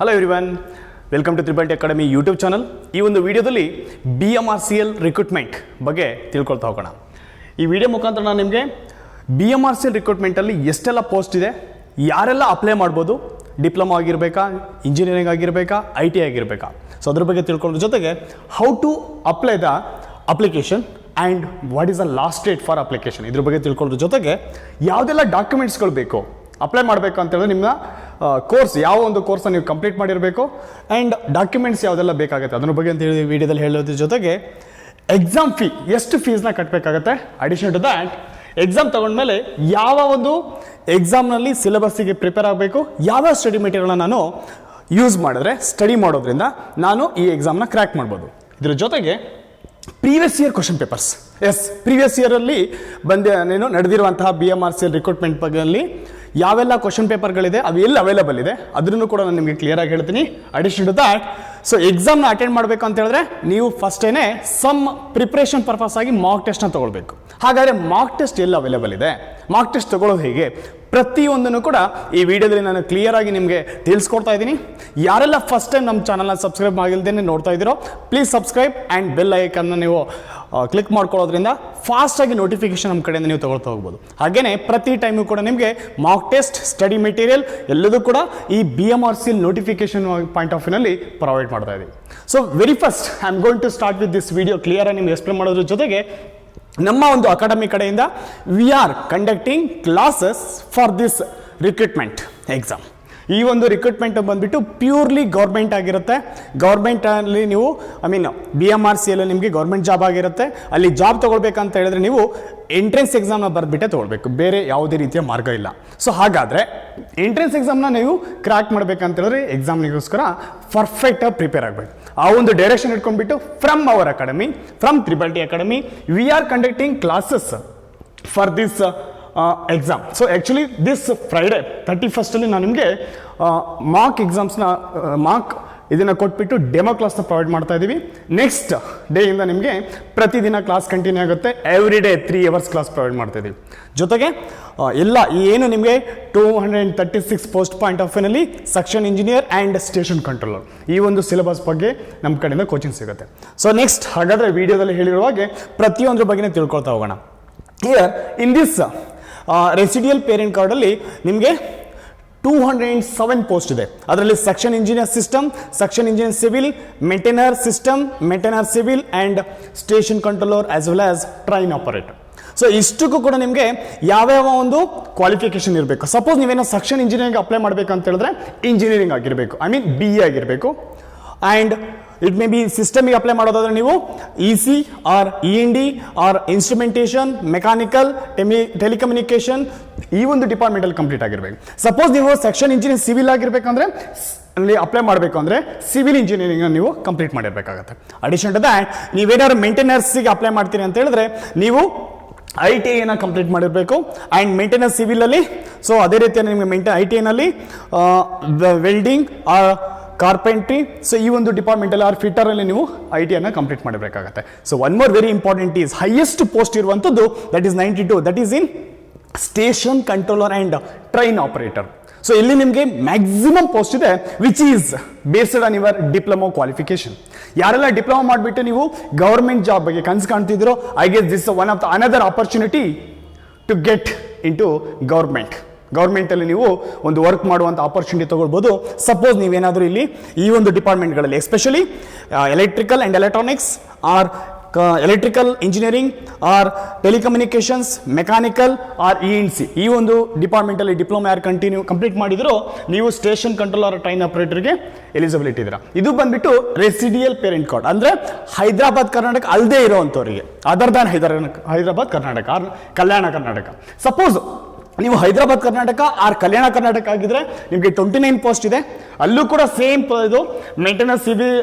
Hello everyone, welcome to triple T academy YouTube channel. ಈ ಒಂದು ವಿಡಿಯೋದಲ್ಲಿ BMRCL ರಿಕ್ರೂಟ್ಮೆಂಟ್ ಬಗ್ಗೆ ತಿಳ್ಕೊಳ್ತಾ ಹೋಗೋಣ. ಈ ವಿಡಿಯೋ ಮುಖಾಂತರ ನಾನು ನಿಮಗೆ BMRCL ರಿಕ್ರೂಟ್ಮೆಂಟಲ್ಲಿ ಎಷ್ಟೆಲ್ಲ ಪೋಸ್ಟ್ ಇದೆ, ಯಾರೆಲ್ಲ ಅಪ್ಲೈ ಮಾಡ್ಬೋದು, ಡಿಪ್ಲೊಮಾ ಆಗಿರಬೇಕಾ, ಇಂಜಿನಿಯರಿಂಗ್ ಆಗಿರಬೇಕಾ, IT ಆಗಿರಬೇಕಾ, ಸೊ ಅದ್ರ ಬಗ್ಗೆ ತಿಳ್ಕೊಳ್ಳೋದ್ರ ಜೊತೆಗೆ how to apply the application and what is the last date for application, ಇದ್ರ ಬಗ್ಗೆ ತಿಳ್ಕೊಳ್ಳೋದ್ರ ಜೊತೆಗೆ ಯಾವುದೆಲ್ಲ ಡಾಕ್ಯುಮೆಂಟ್ಸ್ಗಳು ಬೇಕು ಅಪ್ಲೈ ಮಾಡಬೇಕು ಅಂತೇಳಿದ್ರೆ ನಿಮ್ಮ ಕೋರ್ಸ್ ಯಾವ ಒಂದು ಕೋರ್ಸ್ನ ನೀವು ಕಂಪ್ಲೀಟ್ ಮಾಡಿರಬೇಕು ಆ್ಯಂಡ್ ಡಾಕ್ಯುಮೆಂಟ್ಸ್ ಯಾವುದೆಲ್ಲ ಬೇಕಾಗುತ್ತೆ ಅದ್ರ ಬಗ್ಗೆ ಅಂತ ಹೇಳಿ ವಿಡಿಯೋದಲ್ಲಿ ಹೇಳೋದ್ರ ಜೊತೆಗೆ ಎಕ್ಸಾಮ್ ಫೀ ಎಷ್ಟು ಫೀಸ್ನ ಕಟ್ಟಬೇಕಾಗತ್ತೆ, ಅಡಿಷನ್ ಟು ದ್ಯಾಟ್ ಎಕ್ಸಾಮ್ ತೊಗೊಂಡ್ಮೇಲೆ ಯಾವ ಒಂದು ಎಕ್ಸಾಮ್ನಲ್ಲಿ ಸಿಲೆಬಸ್ಸಿಗೆ ಪ್ರಿಪೇರ್ ಆಗಬೇಕು, ಯಾವ ಸ್ಟಡಿ ಮೆಟೀರಿಯಲ್ನ ನಾನು ಯೂಸ್ ಮಾಡಿದ್ರೆ ಸ್ಟಡಿ ಮಾಡೋದ್ರಿಂದ ನಾನು ಈ ಎಕ್ಸಾಮ್ನ ಕ್ರ್ಯಾಕ್ ಮಾಡ್ಬೋದು. ಇದ್ರ ಜೊತೆಗೆ previous year question papers, previous ಇಯರಲ್ಲಿ ನೀನು ನಡೆದಿರುವಂತಹ BMRCL ರಿಕ್ರೂಟ್ಮೆಂಟ್ ಬಗ್ಗೆ ಯಾವೆಲ್ಲ ಕ್ವಶನ್ ಪೇಪರ್ಗಳಿದೆ, ಅವು ಎಲ್ಲಿ ಅವೈಲೇಬಲ್ ಇದೆ ಅದನ್ನು ಕೂಡ ನಾನು ನಿಮಗೆ ಕ್ಲಿಯರ್ ಆಗಿ ಹೇಳ್ತೀನಿ. ಅಡಿಷನ್ ಟು ದ್ಯಾಟ್ ಸೊ ಎಕ್ಸಾಮ್ನ ಅಟೆಂಡ್ ಮಾಡಬೇಕು ಅಂತ ಹೇಳಿದ್ರೆ ನೀವು ಫಸ್ಟೇನೆ ಸಮ್ ಪ್ರಿಪ್ರೇಷನ್ ಪರ್ಪಸ್ ಆಗಿ ಮಾಕ್ ಟೆಸ್ಟ್ನ ತೊಗೊಳ್ಬೇಕು. ಹಾಗಾದರೆ ಮಾಕ್ ಟೆಸ್ಟ್ ಎಲ್ಲಿ ಅವೈಲೇಬಲ್ ಇದೆ, ಮಾಕ್ ಟೆಸ್ಟ್ ತೊಗೊಳ್ಳೋದು ಹೇಗೆ, ಪ್ರತಿಯೊಂದನ್ನು ಕೂಡ ಈ ವಿಡಿಯೋದಲ್ಲಿ ನಾನು ಕ್ಲಿಯರ್ ಆಗಿ ನಿಮಗೆ ತಿಳಿಸ್ಕೊಡ್ತಾ ಇದ್ದೀನಿ. ಯಾರೆಲ್ಲ ಫಸ್ಟ್ ಟೈಮ್ ನಮ್ಮ ಚಾನಲ್ನ ಸಬ್ಸ್ಕ್ರೈಬ್ ಆಗಿಲ್ದೇನೆ ನೋಡ್ತಾ ಇದ್ದೀರೋ ಪ್ಲೀಸ್ ಸಬ್ಸ್ಕ್ರೈಬ್ ಆ್ಯಂಡ್ ಬೆಲ್ ಐಕನ್ನ ನೀವು ಕ್ಲಿಕ್ ಮಾಡ್ಕೊಳ್ಳೋದ್ರಿಂದ ಫಾಸ್ಟಾಗಿ ನೋಟಿಫಿಕೇಶನ್ ನಮ್ಮ ಕಡೆಯಿಂದ ನೀವು ತಗೊಳ್ತಾ ಹೋಗ್ಬೋದು. ಹಾಗೆಯೇ ಪ್ರತಿ ಟೈಮು ಕೂಡ ನಿಮಗೆ ಮಾಕ್ ಟೆಸ್ಟ್, ಸ್ಟಡಿ ಮೆಟೀರಿಯಲ್ ಎಲ್ಲದೂ ಕೂಡ ಈ BMRCL ನೋಟಿಫಿಕೇಶನ್ ಪಾಯಿಂಟ್ ಆಫ್ ವ್ಯೂನಲ್ಲಿ ಪ್ರೊವೈಡ್ ಮಾಡ್ತಾ ಇದ್ದೀವಿ. So very first I am going to start with this video clear ಆಗಿ ನಿಮ್ಗೆ ಎಕ್ಸ್ಪ್ಲೇನ್ ಮಾಡೋದ್ರ ಜೊತೆಗೆ ನಮ್ಮ ಒಂದು ಅಕಾಡೆಮಿ ಕಡೆಯಿಂದ we are conducting classes for this recruitment exam. ಈ ಒಂದು ರಿಕ್ರೂಟ್ಮೆಂಟ್ ಬಂದುಬಿಟ್ಟು ಪ್ಯೂರ್ಲಿ ಗೌರ್ಮೆಂಟ್ ಆಗಿರುತ್ತೆ. ಗೌರ್ಮೆಂಟಲ್ಲಿ ನೀವು BMRCL ನಿಮಗೆ ಗೌರ್ಮೆಂಟ್ ಜಾಬ್ ಆಗಿರುತ್ತೆ. ಅಲ್ಲಿ ಜಾಬ್ ತೊಗೊಳ್ಬೇಕಂತ ಹೇಳಿದ್ರೆ ನೀವು ಎಂಟ್ರೆನ್ಸ್ ಎಕ್ಸಾಮ್ನ ಬರೆದ್ಬಿಟ್ಟೆ ತೊಗೊಳ್ಬೇಕು, ಬೇರೆ ಯಾವುದೇ ರೀತಿಯ ಮಾರ್ಗ ಇಲ್ಲ. ಸೊ ಹಾಗಾದರೆ ಎಂಟ್ರೆನ್ಸ್ ಎಕ್ಸಾಮ್ನ ನೀವು ಕ್ರ್ಯಾಕ್ ಮಾಡಬೇಕಂತ ಹೇಳಿದ್ರೆ ಎಕ್ಸಾಮ್ನಿಗೋಸ್ಕರ ಪರ್ಫೆಕ್ಟಾಗಿ ಪ್ರಿಪೇರ್ ಆಗಬೇಕು. ಆ ಒಂದು ಡೈರೆಕ್ಷನ್ ಇಟ್ಕೊಂಡ್ಬಿಟ್ಟು from our academy, from triple T academy we are conducting classes for this exam. So actually this Friday 31st ನಾನು ನಿಮಗೆ ಮಾಕ್ ಎಕ್ಸಾಮ್ಸ್ನ ಇದನ್ನು ಕೊಟ್ಬಿಟ್ಟು ಡೆಮೋ ಕ್ಲಾಸ್ನ ಪ್ರೊವೈಡ್ ಮಾಡ್ತಾ ಇದ್ದೀವಿ. ನೆಕ್ಸ್ಟ್ ಡೇಯಿಂದ ನಿಮಗೆ ಪ್ರತಿದಿನ ಕ್ಲಾಸ್ ಕಂಟಿನ್ಯೂ ಆಗುತ್ತೆ. Every day 3 hours class provide ಮಾಡ್ತಾ ಇದ್ದೀವಿ. ಜೊತೆಗೆ ಎಲ್ಲ ಏನು ನಿಮಗೆ 236 ಪೋಸ್ಟ್ ಪಾಯಿಂಟ್ ಆಫ್ ವ್ಯೂನಲ್ಲಿ section engineer and station controller ಈ ಒಂದು ಸಿಲೆಬಸ್ ಬಗ್ಗೆ ನಮ್ಮ ಕಡೆಯಿಂದ ಕೋಚಿಂಗ್ ಸಿಗುತ್ತೆ. ಸೊ ನೆಕ್ಸ್ಟ್ ಹಾಗಾದರೆ ವಿಡಿಯೋದಲ್ಲಿ ಹೇಳಿರುವ ಹಾಗೆ ಪ್ರತಿಯೊಂದ್ರ ಬಗ್ಗೆ ತಿಳ್ಕೊಳ್ತಾ ಹೋಗೋಣ. Here in this residual parent ಕಾರ್ಡಲ್ಲಿ ನಿಮಗೆ 207 ಪೋಸ್ಟ್ ಇದೆ. ಅದರಲ್ಲಿ section engineer system, section engineer civil, maintainer system, maintainer civil and station controller as well as train operator. So ಇಷ್ಟಕ್ಕೂ ಕೂಡ ನಿಮಗೆ ಯಾವ್ಯಾವ ಒಂದು ಕ್ವಾಲಿಫಿಕೇಶನ್ ಇರಬೇಕು. ಸಪೋಸ್ ನೀವೇನೋ ಸೆಕ್ಷನ್ ಇಂಜಿನಿಯರಿಂಗ್ ಅಪ್ಲೈ ಮಾಡಬೇಕಂತ ಹೇಳಿದ್ರೆ ಇಂಜಿನಿಯರಿಂಗ್ ಆಗಿರಬೇಕು, BE ಆಗಿರಬೇಕು. ಆ್ಯಂಡ್ ಇಟ್ ಮೇ ಬಿ ಸಿಸ್ಟಮಿಗೆ ಅಪ್ಲೈ ಮಾಡೋದಾದ್ರೆ ನೀವು EC or END or instrumentation, mechanical, telecommunication ಈ ಒಂದು ಡಿಪಾರ್ಟ್ಮೆಂಟಲ್ಲಿ ಕಂಪ್ಲೀಟ್ ಆಗಿರಬೇಕು. ಸಪೋಸ್ ನೀವು ಸೆಕ್ಷನ್ ಇಂಜಿನಿಯರಿಂಗ್ ಸಿವಿಲ್ ಆಗಿರಬೇಕಂದ್ರೆ ಅಲ್ಲಿ ಅಪ್ಲೈ ಮಾಡಬೇಕು ಅಂದರೆ ಸಿವಿಲ್ ಇಂಜಿನಿಯರಿಂಗ್ ನೀವು ಕಂಪ್ಲೀಟ್ ಮಾಡಿರಬೇಕಾಗತ್ತೆ. ಅಡಿಷನ್ ಟು ದ್ಯಾಟ್ ನೀವೇನಾದ್ರು ಮೇಂಟೆನೆನ್ಸ್ಗೆ ಅಪ್ಲೈ ಮಾಡ್ತೀರಿ ಅಂತ ಹೇಳಿದ್ರೆ ನೀವು ITIನ ಕಂಪ್ಲೀಟ್ ಮಾಡಿರಬೇಕು. ಆ್ಯಂಡ್ ಮೇಂಟೆನೆನ್ಸ್ ಸಿವಿಲಲ್ಲಿ ಸೊ ಅದೇ ರೀತಿಯಲ್ಲಿ ನಿಮಗೆ ITIನಲ್ಲಿ ವೆಲ್ಡಿಂಗ್ ಕಾರ್ಪೆಂಟ್ರಿ ಸೊ ಈ ಒಂದು ಡಿಪಾರ್ಟ್ಮೆಂಟಲ್ಲಿ ಆರ್ ಫಿಟ್ಟರಲ್ಲಿ ನೀವು ITIನ ಕಂಪ್ಲೀಟ್ ಮಾಡಬೇಕಾಗತ್ತೆ. So one more very important is highest post ಇರುವಂಥದ್ದು that is 92, that is in station controller and train operator. So ಇಲ್ಲಿ ನಿಮಗೆ ಮ್ಯಾಕ್ಸಿಮಮ್ ಪೋಸ್ಟ್ ಇದೆ which is based on your diploma qualification. ಯಾರೆಲ್ಲ ಡಿಪ್ಲೊಮಾ ಮಾಡಿಬಿಟ್ಟು ನೀವು ಗೌರ್ಮೆಂಟ್ ಜಾಬ್ ಬಗ್ಗೆ ಕನಸು ಕಾಣ್ತಿದ್ದೀರೋ I guess this one of the another opportunity to get in to ಗೌರ್ಮೆಂಟಲ್ಲಿ ನೀವು ಒಂದು ವರ್ಕ್ ಮಾಡುವಂಥ ಆಪರ್ಚುನಿಟಿ ತೊಗೊಳ್ಬೋದು. ಸಪೋಸ್ ನೀವೇನಾದರೂ ಇಲ್ಲಿ ಈ ಒಂದು ಡಿಪಾರ್ಟ್ಮೆಂಟ್ಗಳಲ್ಲಿ especially electrical and electronics or electrical engineering or telecommunications, mechanical or ENC ಈ ಒಂದು ಡಿಪಾರ್ಟ್ಮೆಂಟಲ್ಲಿ ಡಿಪ್ಲೊಮಾ ಯಾರು ಕಂಪ್ಲೀಟ್ ಮಾಡಿದ್ರು ನೀವು ಸ್ಟೇಷನ್ ಕಂಟ್ರೋಲರ್ ಟ್ರೈನ್ ಆಪರೇಟರ್ಗೆ ಎಲಿಜಿಬಿಲಿಟಿ ಇದ್ದೀರಾ. ಇದು ಬಂದ್ಬಿಟ್ಟು ರೆಸಿಡಿಯಲ್ ಪೇರೆಂಟ್ ಕಾರ್ಡ್, ಅಂದರೆ ಹೈದರಾಬಾದ್ ಕರ್ನಾಟಕ ಅಲ್ಲದೆ ಇರೋವಂಥವ್ರಿಗೆ, other than Hyderabad Karnataka or Kalyana Karnataka. Suppose ನೀವು ಹೈದರಾಬಾದ್ ಕರ್ನಾಟಕ ಆರ್ ಕಲ್ಯಾಣ ಕರ್ನಾಟಕ ಆಗಿದ್ರೆ ನಿಮಗೆ 29 ಪೋಸ್ಟ್ ಇದೆ. ಅಲ್ಲೂ ಕೂಡ ಸೇಮ್ ಇದು ಮೇಂಟೆನೆನ್ಸ್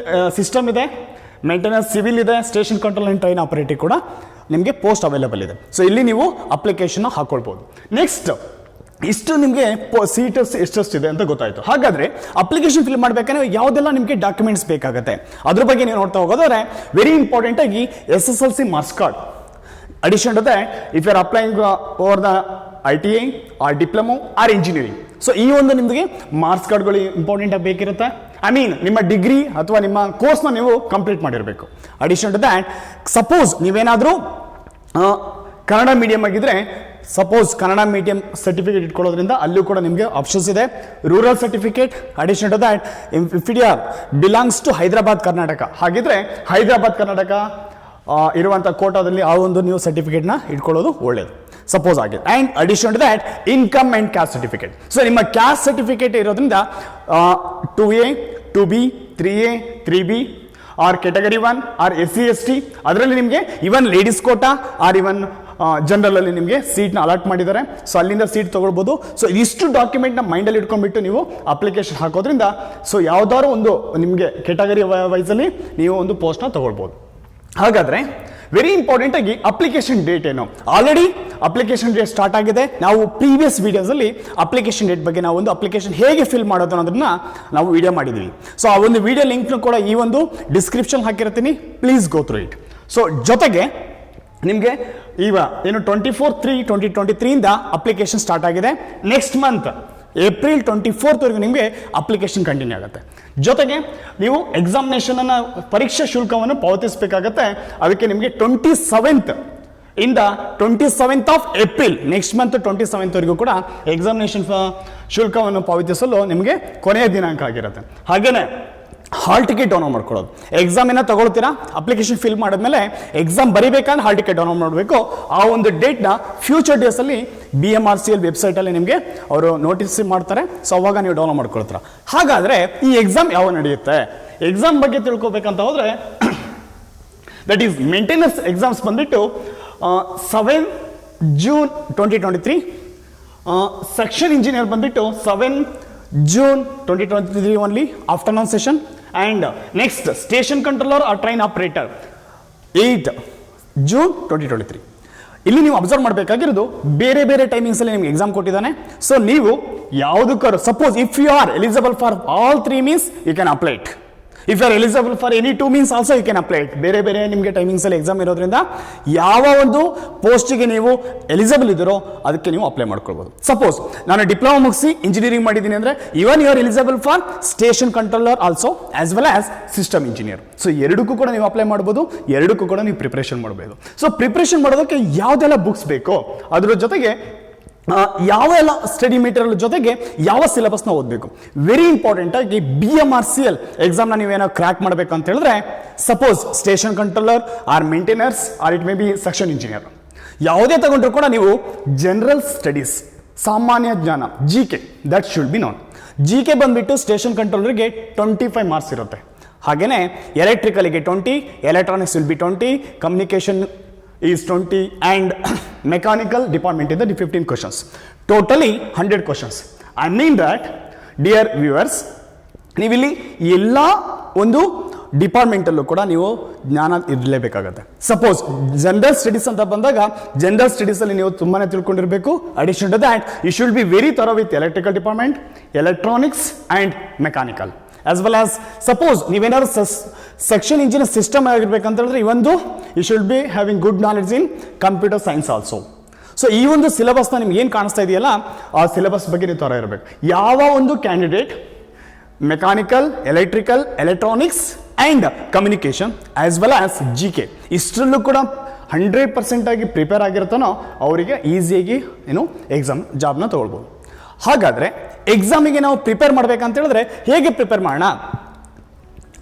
ಸಿಸ್ಟಮ್ ಇದೆ, ಮೇಂಟೆನೆನ್ಸ್ ಸಿವಿಲ್ ಇದೆ, station control and train operative ಕೂಡ ನಿಮಗೆ ಪೋಸ್ಟ್ ಅವೈಲೇಬಲ್ ಇದೆ. ಸೊ ಇಲ್ಲಿ ನೀವು ಅಪ್ಲಿಕೇಶನ್ ಹಾಕೊಳ್ಬೋದು. ನೆಕ್ಸ್ಟ್ ಇಷ್ಟು ನಿಮಗೆ ಸೀಟರ್ಸ್ ಎಷ್ಟೆಷ್ಟಿದೆ ಅಂತ ಗೊತ್ತಾಯಿತು. ಹಾಗಾದರೆ ಅಪ್ಲಿಕೇಶನ್ ಫಿಲ್ ಮಾಡಬೇಕಂದ್ರೆ ಯಾವುದೆಲ್ಲ ನಿಮಗೆ ಡಾಕ್ಯುಮೆಂಟ್ಸ್ ಬೇಕಾಗುತ್ತೆ ಅದ್ರ ಬಗ್ಗೆ ನೀವು ನೋಡ್ತಾ ಹೋಗೋದಾದ್ರೆ ವೆರಿ ಇಂಪಾರ್ಟೆಂಟ್ ಆಗಿ SSLC marks card. Addition to that if you are applying over the ITI or diploma or engineering, so ಈ ಒಂದು ನಿಮಗೆ ಮಾರ್ಕ್ಸ್ ಕಾರ್ಡ್ಗಳು ಇಂಪಾರ್ಟೆಂಟ್ ಆಗಿ ಬೇಕಿರುತ್ತೆ. ಐ ಮೀನ್ ನಿಮ್ಮ ಡಿಗ್ರಿ ಅಥವಾ ನಿಮ್ಮ ಕೋರ್ಸ್ನ ನೀವು ಕಂಪ್ಲೀಟ್ ಮಾಡಿರಬೇಕು. ಅಡಿಷನ್ ಟು ದ್ಯಾಟ್, ಸಪೋಸ್ ನೀವೇನಾದರೂ ಕನ್ನಡ ಮೀಡಿಯಂ ಆಗಿದ್ರೆ, ಸಪೋಸ್ ಕನ್ನಡ ಮೀಡಿಯಂ ಸರ್ಟಿಫಿಕೇಟ್ ಇಟ್ಕೊಳ್ಳೋದ್ರಿಂದ ಅಲ್ಲೂ ಕೂಡ ನಿಮಗೆ ಆಪ್ಷನ್ಸ್ ಇದೆ. Rural certificate, addition to that if it belongs to Hyderabad Karnataka, ಹಾಗಿದ್ರೆ ಹೈದರಾಬಾದ್ ಕರ್ನಾಟಕ ಇರುವಂಥ ಕೋಟಾದಲ್ಲಿ ಆ ಒಂದು ನೀವು ಸರ್ಟಿಫಿಕೇಟ್ನ ಇಟ್ಕೊಳ್ಳೋದು ಒಳ್ಳೆಯದು, ಸಪೋಸ್ ಆಗಿದೆ. And addition to that income and caste certificate. So ನಿಮ್ಮ ಕ್ಯಾಸ್ಟ್ ಸರ್ಟಿಫಿಕೇಟ್ ಇರೋದ್ರಿಂದ 2A, 2B, 3A, 3B R category 1 R SC/ST, ಅದರಲ್ಲಿ ನಿಮಗೆ ಇವನ್ ಲೇಡೀಸ್ ಕೋಟಾ ಆರ್ ಇವನ್ ಜನರಲ್ ಅಲ್ಲಿ ನಿಮಗೆ ಸೀಟ್ನ ಅಲಾಟ್ ಮಾಡಿದ್ದಾರೆ. ಸೊ ಅಲ್ಲಿಂದ ಸೀಟ್ ತಗೊಳ್ಬೋದು. ಸೊ ಇಷ್ಟು ಡಾಕ್ಯುಮೆಂಟ್ನ ಮೈಂಡಲ್ಲಿ ಇಟ್ಕೊಂಡ್ಬಿಟ್ಟು ನೀವು ಅಪ್ಲಿಕೇಶನ್ ಹಾಕೋದ್ರಿಂದ ಸೊ ಯಾವ್ದಾದ್ರು ಒಂದು ನಿಮಗೆ ಕೆಟಗರಿ ವೈಸಲ್ಲಿ ನೀವು ಒಂದು ಪೋಸ್ಟ್ನ ತಗೊಳ್ಬೋದು. ಹಾಗಾದರೆ ವೆರಿ ಇಂಪಾರ್ಟೆಂಟ್ ಆಗಿ ಅಪ್ಲಿಕೇಶನ್ ಡೇಟ್ ಏನು? ಆಲ್ರೆಡಿ ಅಪ್ಲಿಕೇಶನ್ ಡೇಟ್ ಸ್ಟಾರ್ಟ್ ಆಗಿದೆ. ನಾವು ಪ್ರೀವಿಯಸ್ ವಿಡಿಯೋಸಲ್ಲಿ ಅಪ್ಲಿಕೇಶನ್ ಡೇಟ್ ಬಗ್ಗೆ ನಾವು ಒಂದು ಅಪ್ಲಿಕೇಶನ್ ಹೇಗೆ ಫಿಲ್ ಮಾಡೋದು ಅನ್ನೋದನ್ನ ನಾವು ವಿಡಿಯೋ ಮಾಡಿದ್ದೀವಿ. ಸೊ ಆ ಒಂದು ವಿಡಿಯೋ ಲಿಂಕ್ನು ಕೂಡ ಈ ಒಂದು ಡಿಸ್ಕ್ರಿಪ್ಷನ್ ಹಾಕಿರ್ತೀನಿ, please go through it. So ಜೊತೆಗೆ ನಿಮಗೆ ಈಗ ಏನು 24/3/2023 ಇಂದ ಅಪ್ಲಿಕೇಶನ್ ಸ್ಟಾರ್ಟ್ ಆಗಿದೆ. ನೆಕ್ಸ್ಟ್ ಮಂತ್ ಏಪ್ರಿಲ್ 24th ನಿಮಗೆ ಅಪ್ಲಿಕೇಶನ್ ಕಂಟಿನ್ಯೂ ಆಗುತ್ತೆ. ಜೊತೆಗೆ ನೀವು ಎಕ್ಸಾಮಿನೇಷನ್ ಪರೀಕ್ಷಾ ಶುಲ್ಕವನ್ನು ಪಾವತಿಸಬೇಕಾಗತ್ತೆ. ಅದಕ್ಕೆ ನಿಮಗೆ 27th ಇಂದ 27th of April next month 27th ಕೂಡ ಎಕ್ಸಾಮಿನೇಷನ್ ಶುಲ್ಕವನ್ನು ಪಾವತಿಸಲು ನಿಮಗೆ ಕೊನೆಯ ದಿನಾಂಕ ಆಗಿರುತ್ತೆ. ಹಾಗೇನೆ ಹಾಲ್ ಟಿಕೆಟ್ ಡೌನ್ಲೋಡ್ ಮಾಡ್ಕೊಳ್ಳೋದು. ಎಕ್ಸಾಮಿನ ತಗೊಳ್ತೀರಾ, ಅಪ್ಲಿಕೇಶನ್ ಫಿಲ್ ಮಾಡಿದ್ಮೇಲೆ ಎಕ್ಸಾಮ್ ಬರೀಬೇಕಂದ್ರೆ ಹಾಲ್ ಟಿಕೆಟ್ ಡೌನ್ಲೋಡ್ ಮಾಡಬೇಕು. ಆ ಒಂದು ಡೇಟ್ನ ಫ್ಯೂಚರ್ ಡೇಸಲ್ಲಿ BMRCL ವೆಬ್ಸೈಟಲ್ಲಿ ನಿಮಗೆ ಅವರು ನೋಟಿಸ್ ಮಾಡ್ತಾರೆ. ಸೊ ಅವಾಗ ನೀವು ಡೌನ್ಲೋಡ್ ಮಾಡ್ಕೊಳ್ತೀರಾ. ಹಾಗಾದರೆ ಈ ಎಕ್ಸಾಮ್ ಯಾವಾಗ ನಡೆಯುತ್ತೆ? ಎಕ್ಸಾಮ್ ಬಗ್ಗೆ ತಿಳ್ಕೊಬೇಕಂತ ಹೋದರೆ ದಟ್ ಈಸ್ ಮೇಂಟೆನೆನ್ಸ್ ಎಕ್ಸಾಮ್ಸ್ ಬಂದ್ಬಿಟ್ಟು 7 June 2023, ಸೆಕ್ಷನ್ ಇಂಜಿನಿಯರ್ ಬಂದ್ಬಿಟ್ಟು 7 June 2023 only afternoon session. And next station controller or train operator 8 June 2023. ಇಲ್ಲಿ ನೀವು ಅಬ್ಸರ್ವ್ ಮಾಡಬೇಕಾಗಿರೋದು ಬೇರೆ ಬೇರೆ ಟೈಮಿಂಗ್ಸಲ್ಲಿ ನಿಮ್ಗೆ ಎಕ್ಸಾಮ್ ಕೊಟ್ಟಿದ್ದಾನೆ. ಸೊ ನೀವು ಯಾವುದಕ್ಕಾರು suppose if you are eligible for all 3 means you can apply it. If you are eligible for any 2 means also you can apply it. ಬೇರೆ ಬೇರೆ ನಿಮಗೆ ಟೈಮಿಂಗ್ಸಲ್ಲಿ ಎಕ್ಸಾಮ್ ಇರೋದ್ರಿಂದ ಯಾವ ಒಂದು ಪೋಸ್ಟಿಗೆ ನೀವು ಎಲಿಜಿಬಲ್ ಇದ್ದೀರೋ ಅದಕ್ಕೆ ನೀವು ಅಪ್ಲೈ ಮಾಡ್ಕೊಳ್ಬೋದು. ಸಪೋಸ್ ನಾನು ಡಿಪ್ಲೊಮಾ ಮುಗಿಸಿ ಇಂಜಿನಿಯರಿಂಗ್ ಮಾಡಿದ್ದೀನಿ ಅಂದರೆ even you are eligible for station controller also as well as system engineer. So ಎರಡಕ್ಕೂ ಕೂಡ ನೀವು ಅಪ್ಲೈ ಮಾಡ್ಬೋದು, ಎರಡಕ್ಕೂ ಕೂಡ ನೀವು ಪ್ರಿಪ್ರೇಷನ್ ಮಾಡಬಹುದು. ಸೊ ಪ್ರಿಪ್ರೇಷನ್ ಮಾಡೋದಕ್ಕೆ ಯಾವುದೆಲ್ಲ ಬುಕ್ಸ್ ಬೇಕೋ ಅದರ ಜೊತೆಗೆ ಯಾವ ಎಲ್ಲ ಸ್ಟಡಿ ಮೆಟೀರಿಯಲ್ ಜೊತೆಗೆ ಯಾವ ಸಿಲೆಬಸ್ನ ಓದಬೇಕು. ವೆರಿ ಇಂಪಾರ್ಟೆಂಟ್ ಆಗಿ BMRCL ಎಕ್ಸಾಮ್ನ ನೀವೇನೋ ಕ್ರ್ಯಾಕ್ ಮಾಡಬೇಕು ಅಂತ ಹೇಳಿದ್ರೆ suppose station controller or maintainers or it may be section engineer ಯಾವುದೇ ತಗೊಂಡ್ರು ಕೂಡ ನೀವು ಜನರಲ್ ಸ್ಟಡೀಸ್, ಸಾಮಾನ್ಯ ಜ್ಞಾನ, GK that should be known. GK ಬಂದ್ಬಿಟ್ಟು ಸ್ಟೇಷನ್ ಕಂಟ್ರೋಲರ್ಗೆ 25 ಮಾರ್ಕ್ಸ್ ಇರುತ್ತೆ. ಹಾಗೇನೆ ಎಲೆಕ್ಟ್ರಿಕಲ್ಗೆ 20, electronics will be 20, communication is 20 and mechanical department is the 15 questions. Totally 100 questions. I mean that dear viewers, ನೀವಿಲ್ಲಿ ಎಲ್ಲ ಒಂದು ಡಿಪಾರ್ಟ್ಮೆಂಟಲ್ಲೂ ಕೂಡ ನೀವು ಜ್ಞಾನ ಇರಲೇಬೇಕಾಗತ್ತೆ. ಸಪೋಸ್ ಜನರಲ್ ಸ್ಟಡೀಸ್ ಅಂತ ಬಂದಾಗ ಜನರಲ್ ಸ್ಟಡೀಸಲ್ಲಿ ನೀವು ತುಂಬಾ ತಿಳ್ಕೊಂಡಿರಬೇಕು. Addition to that you should be very thorough with electrical department, electronics and mechanical. As well as suppose ನೀವೇನಾದ್ರು ಸೆಕ್ಷನ್ ಇಂಜಿನಿಯರ್ ಸಿಸ್ಟಮ್ ಆಗಿರ್ಬೇಕಂತ ಹೇಳಿದ್ರೆ ಇವೊಂದು you should be having good knowledge in computer science also. So ಈ ಒಂದು ಸಿಲೆಬಸ್ನ ನಿಮ್ಗೆ ಏನು ಕಾಣಿಸ್ತಾ ಇದೆಯಲ್ಲ ಆ ಸಿಲೆಬಸ್ ಬಗ್ಗೆ ನೀವು ಥರ ಇರಬೇಕು. ಯಾವ ಒಂದು candidate mechanical, electrical, electronics and communication as well as GK ಇಷ್ಟರಲ್ಲೂ ಕೂಡ 100% ಆಗಿ ಪ್ರಿಪೇರ್ ಆಗಿರ್ತಾನೋ ಅವರಿಗೆ ಈಸಿಯಾಗಿ ಏನು ಎಕ್ಸಾಮ್ ಜಾಬ್ನ ತೊಗೊಳ್ಬೋದು. ಹಾಗಾದರೆ ಎಕ್ಸಾಮಿಗೆ ನಾವು ಪ್ರಿಪೇರ್ ಮಾಡಬೇಕಂತ ಹೇಳಿದ್ರೆ ಹೇಗೆ ಪ್ರಿಪೇರ್ ಮಾಡೋಣ?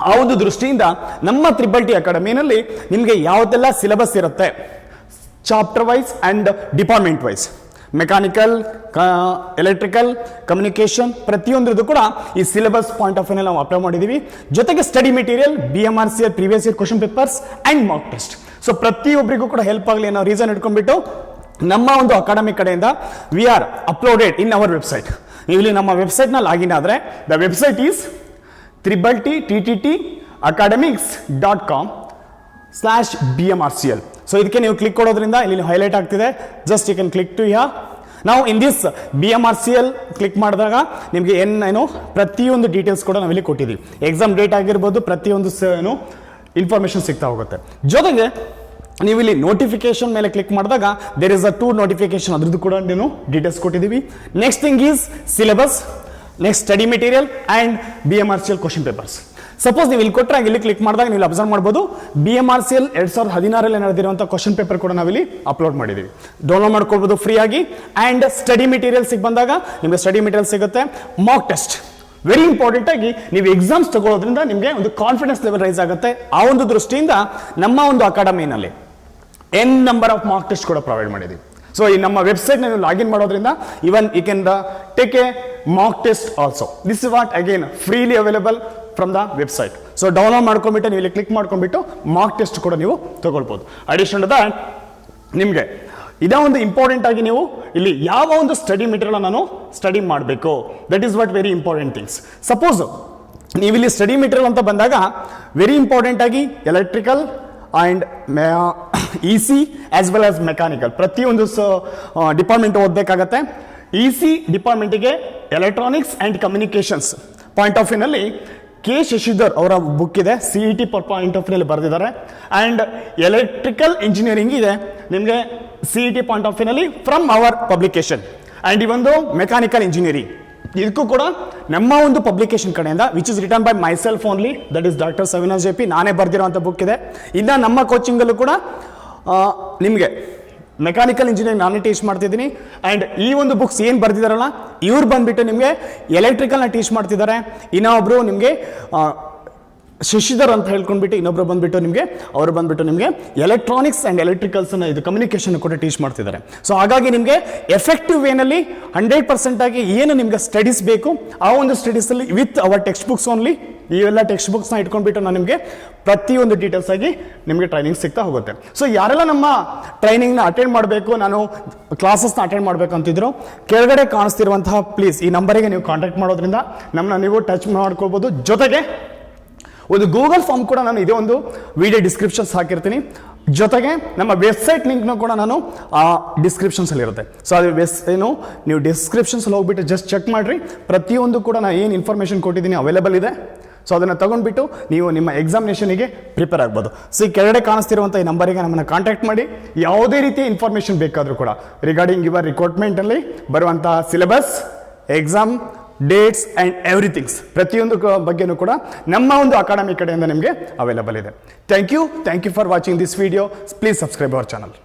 ಆ ಒಂದು ದೃಷ್ಟಿಯಿಂದ ನಮ್ಮ ತ್ರಿಬಲ್ ಅಕಾಡೆಮಿನಲ್ಲಿ ನಿಮಗೆ ಯಾವುದೆಲ್ಲ ಸಿಲೆಬಸ್ ಇರುತ್ತೆ chapter wise and department wise, mechanical, electrical, communication ಪ್ರತಿಯೊಂದ್ರದ್ದು ಕೂಡ ಈ ಸಿಲೆಬಸ್ ಪಾಯಿಂಟ್ ಆಫ್ ವ್ಯೂನಲ್ಲಿ ನಾವು ಅಪ್ಲೈ ಮಾಡಿದ್ದೀವಿ. ಜೊತೆಗೆ study material, BMRCL previous year question papers and mock test. So ಪ್ರತಿಯೊಬ್ಬರಿಗೂ ಕೂಡ ಹೆಲ್ಪ್ ಆಗಲಿ ಅನ್ನೋ ರೀಸನ್ ಇಟ್ಕೊಂಡ್ಬಿಟ್ಟು ನಮ್ಮ ಒಂದು ಅಕಾಡೆಮಿ ಕಡೆಯಿಂದ we are uploaded in our website. ನೀವು ಇಲ್ಲಿ ನಮ್ಮ ವೆಬ್ಸೈಟ್ನ ಲಾಗಿನ್ ಆದರೆ the website is tripletttacademics.com/BMRCL. So ಇದಕ್ಕೆ ನೀವು ಕ್ಲಿಕ್ ಕೊಡೋದ್ರಿಂದ ಇಲ್ಲಿ ಹೈಲೈಟ್ ಆಗ್ತಿದೆ. Just you can click to here. ನಾವು ಇನ್ ದಿಸ್ BMRCL ಕ್ಲಿಕ್ ಮಾಡಿದಾಗ ನಿಮಗೆ ಏನು ಪ್ರತಿಯೊಂದು ಡೀಟೇಲ್ಸ್ ಕೂಡ ನಾವಿಲ್ಲಿ ಕೊಟ್ಟಿದ್ದೀವಿ. ಎಕ್ಸಾಮ್ ಡೇಟ್ ಆಗಿರ್ಬೋದು, ಪ್ರತಿಯೊಂದು ಏನು ಇನ್ಫಾರ್ಮೇಷನ್ ಸಿಗ್ತಾ ಹೋಗುತ್ತೆ. ಜೊತೆಗೆ ನೀವು ಇಲ್ಲಿ ನೋಟಿಫಿಕೇಶನ್ ಮೇಲೆ ಕ್ಲಿಕ್ ಮಾಡಿದಾಗ ದೇರ್ ಇಸ್ ಅ 2 ನೋಟಿಫಿಕೇಶನ್, ಅದ್ರದ್ದು ಕೂಡ ನೀವು ಡೀಟೇಲ್ಸ್ ಕೊಟ್ಟಿದ್ದೀವಿ. Next thing is syllabus, next study material and BMRCL question papers. Suppose ನೀವು ಇಲ್ಲಿ ಕೊಟ್ಟರೆ ಇಲ್ಲಿ ಕ್ಲಿಕ್ ಮಾಡಿದಾಗ ನೀವು ಅಬ್ಸರ್ವ್ ಮಾಡ್ಬೋದು BMRCL 2016 ನಡೆದಿರುವಂಥ ಕ್ವಶನ್ ಪೇಪರ್ ಕೂಡ ನಾವಿಲ್ಲಿ ಅಪ್ಲೋಡ್ ಮಾಡಿದ್ದೀವಿ. ಡೌನ್ಲೋಡ್ ಮಾಡ್ಕೊಳ್ಬೋದು ಫ್ರೀ ಆಗಿ. ಆ್ಯಂಡ್ ಸ್ಟಡಿ ಮೆಟೀರಿಯಲ್ಸಿಗೆ ಬಂದಾಗ ನಿಮಗೆ ಸ್ಟಡಿ ಮೆಟೀರಿಯಲ್ ಸಿಗುತ್ತೆ. ಮಾಕ್ ಟೆಸ್ಟ್ ವೆರಿ ಇಂಪಾರ್ಟೆಂಟ್ ಆಗಿ ನೀವು ಎಕ್ಸಾಮ್ಸ್ ತಗೊಳ್ಳೋದ್ರಿಂದ ನಿಮಗೆ ಒಂದು ಕಾನ್ಫಿಡೆನ್ಸ್ ಲೆವೆಲ್ ರೈಸ್ ಆಗುತ್ತೆ. ಆ ಒಂದು ದೃಷ್ಟಿಯಿಂದ ನಮ್ಮ ಒಂದು ಅಕಾಡೆಮಿನಲ್ಲಿ n number of mock test ಕೂಡ ಪ್ರೊವೈಡ್ ಮಾಡಿದ್ದೀವಿ. ಸೊ ಈ ನಮ್ಮ ವೆಬ್ಸೈಟ್ ನೀವು ಲಾಗಿನ್ ಮಾಡೋದ್ರಿಂದ even you can take a mock test also. This is what again freely available from the website. So download ಮಾಡ್ಕೊಂಡ್ಬಿಟ್ಟು ನೀವು ಇಲ್ಲಿ ಕ್ಲಿಕ್ ಮಾಡ್ಕೊಂಡ್ಬಿಟ್ಟು ಮಾಕ್ ಟೆಸ್ಟ್ ಕೂಡ ನೀವು ತಗೊಳ್ಬೋದು. ಅಡಿಷನ್ ಟು ದಟ್ ನಿಮಗೆ ಇದೇ ಒಂದು ಇಂಪಾರ್ಟೆಂಟ್ ಆಗಿ ನೀವು ಇಲ್ಲಿ ಯಾವ ಒಂದು ಸ್ಟಡಿ ಮೆಟೀರಿಯಲ್ ನಾನು ಸ್ಟಡಿ ಮಾಡಬೇಕು, that is what very important things. Suppose ನೀವು ಇಲ್ಲಿ ಸ್ಟಡಿ ಮೆಟೀರಿಯಲ್ ಅಂತ ಬಂದಾಗ ವೆರಿ ಇಂಪಾರ್ಟೆಂಟ್ ಆಗಿ electrical and EC as well as mechanical ಪ್ರತಿಯೊಂದು ಡಿಪಾರ್ಟ್ಮೆಂಟ್ ಓದಬೇಕಾಗತ್ತೆ. EC ಡಿಪಾರ್ಟ್ಮೆಂಟಿಗೆ electronics and communications point of ವ್ಯೂನಲ್ಲಿ ಕೆ ಶಶಿಧರ್ ಅವರ ಬುಕ್ ಇದೆ, CET ಪಾಯಿಂಟ್ ಆಫ್ ವ್ಯೂನಲ್ಲಿ ಬರೆದಿದ್ದಾರೆ. ಆ್ಯಂಡ್ ಎಲೆಕ್ಟ್ರಿಕಲ್ ಇಂಜಿನಿಯರಿಂಗ್ ಇದೆ ನಿಮಗೆ CET ಪಾಯಿಂಟ್ ಆಫ್ ವ್ಯೂನಲ್ಲಿ ಫ್ರಮ್ ಅವರ್ ಪಬ್ಲಿಕೇಶನ್. ಆ್ಯಂಡ್ ಈ ಒಂದು ಮೆಕ್ಯಾನಿಕಲ್ ಇಂಜಿನಿಯರಿಂಗ್ ಇದಕ್ಕೂ ಕೂಡ ನಮ್ಮ ಒಂದು ಪಬ್ಲಿಕೇಶನ್ ಕಡೆಯಿಂದ which is written by myself only, that is doctor Savinash JP, ನಾನೇ ಬರೆದಿರೋಂಥ ಬುಕ್ ಇದೆ. ಇನ್ನು ನಮ್ಮ ಕೋಚಿಂಗಲ್ಲೂ ಕೂಡ ನಿಮಗೆ ಮೆಕ್ಯಾನಿಕಲ್ ಇಂಜಿನಿಯರಿಂಗ್ ನಾನೇ ಟೀಚ್ ಮಾಡ್ತಿದ್ದೀನಿ. ಆ್ಯಂಡ್ ಈ ಒಂದು ಬುಕ್ಸ್ ಏನು ಬರೆದಿದ್ದಾರಲ್ಲ ಇವ್ರು ಬಂದುಬಿಟ್ಟು ನಿಮಗೆ ಎಲೆಕ್ಟ್ರಿಕಲ್ನ ಟೀಚ್ ಮಾಡ್ತಿದ್ದಾರೆ. ಇನ್ನೊಬ್ರು ನಿಮಗೆ ಶಶಿಧರ್ ಅಂತ ಹೇಳ್ಕೊಂಡ್ಬಿಟ್ಟು ಇನ್ನೊಬ್ರು ಬಂದ್ಬಿಟ್ಟು ನಿಮಗೆ ಎಲೆಕ್ಟ್ರಾನಿಕ್ಸ್ ಆ್ಯಂಡ್ ಎಲೆಕ್ಟ್ರಿಕಲ್ಸ್ನ ಇದು ಕಮ್ಯುನಿಕೇಷನ್ ಕೂಡ ಟೀಚ್ ಮಾಡ್ತಿದ್ದಾರೆ. ಸೊ ಹಾಗಾಗಿ ನಿಮಗೆ ಎಫೆಕ್ಟಿವ್ ವೇನಲ್ಲಿ 100% ಆಗಿ ಏನು ನಿಮಗೆ ಸ್ಟಡೀಸ್ ಬೇಕು ಆ ಒಂದು ಸ್ಟಡೀಸಲ್ಲಿ with our textbooks only, ಇವೆಲ್ಲ ಟೆಕ್ಸ್ಟ್ ಬುಕ್ಸ್ನ ಇಟ್ಕೊಂಡ್ಬಿಟ್ಟು ನಾನು ನಿಮಗೆ ಪ್ರತಿಯೊಂದು ಡೀಟೇಲ್ಸ್ ಆಗಿ ನಿಮಗೆ ಟ್ರೈನಿಂಗ್ ಸಿಗ್ತಾ ಹೋಗುತ್ತೆ. ಸೊ ಯಾರೆಲ್ಲ ನಮ್ಮ ಟ್ರೈನಿಂಗ್ನ ಅಟೆಂಡ್ ಮಾಡಬೇಕು, ನಾನು ಕ್ಲಾಸಸ್ನ ಅಟೆಂಡ್ ಮಾಡಬೇಕು ಅಂತಿದ್ರು, ಕೆಳಗಡೆ ಕಾಣಿಸ್ತಿರುವಂತಹ ಪ್ಲೀಸ್ ಈ ನಂಬರಿಗೆ ನೀವು ಕಾಂಟ್ಯಾಕ್ಟ್ ಮಾಡೋದ್ರಿಂದ ನಮ್ಮನ್ನ ನೀವು ಟಚ್ ಮಾಡ್ಕೊಳ್ಬೋದು. ಜೊತೆಗೆ ಒಂದು ಗೂಗಲ್ ಫಾರ್ಮ್ ಕೂಡ ನಾನು ಇದೇ ಒಂದು ವಿಡಿಯೋ ಡಿಸ್ಕ್ರಿಪ್ಷನ್ಸ್ ಹಾಕಿರ್ತೀನಿ. ಜೊತೆಗೆ ನಮ್ಮ ವೆಬ್ಸೈಟ್ ಲಿಂಕ್ನ ಕೂಡ ನಾನು ಡಿಸ್ಕ್ರಿಪ್ಷನ್ಸಲ್ಲಿ ಇರುತ್ತೆ. ಸೊ ಅದು ನೀವು ಡಿಸ್ಕ್ರಿಪ್ಷನ್ಸಲ್ಲಿ ಹೋಗ್ಬಿಟ್ಟು ಜಸ್ಟ್ ಚೆಕ್ ಮಾಡಿರಿ. ಪ್ರತಿಯೊಂದು ಕೂಡ ನಾನು ಏನು ಇನ್ಫಾರ್ಮೇಷನ್ ಕೊಟ್ಟಿದ್ದೀನಿ ಅವೈಲೇಬಲ್ ಇದೆ. ಸೊ ಅದನ್ನು ತಗೊಂಡ್ಬಿಟ್ಟು ನೀವು ನಿಮ್ಮ ಎಕ್ಸಾಮಿನೇಷನಿಗೆ ಪ್ರಿಪೇರ್ ಆಗ್ಬೋದು. ಸೊ ಈ ಕೆಳಗಡೆ ಕಾಣಿಸ್ತಿರುವಂಥ ಈ ನಂಬರಿಗೆ ನಮ್ಮನ್ನು ಕಾಂಟ್ಯಾಕ್ಟ್ ಮಾಡಿ ಯಾವುದೇ ರೀತಿಯ ಇನ್ಫಾರ್ಮೇಷನ್ ಬೇಕಾದರೂ ಕೂಡ ರಿಗಾರ್ಡಿಂಗ್ ಯುವರ್ ರಿಕ್ರೂಟ್ಮೆಂಟಲ್ಲಿ ಬರುವಂಥ syllabus, exam dates and everythings ಪ್ರತಿಯೊಂದು ಬಗ್ಗೆನೂ ಕೂಡ ನಮ್ಮ ಒಂದು ಅಕಾಡೆಮಿ ಕಡೆಯಿಂದ ನಿಮಗೆ ಅವೈಲೇಬಲ್ ಇದೆ. Thank you for watching this video. Please subscribe our channel.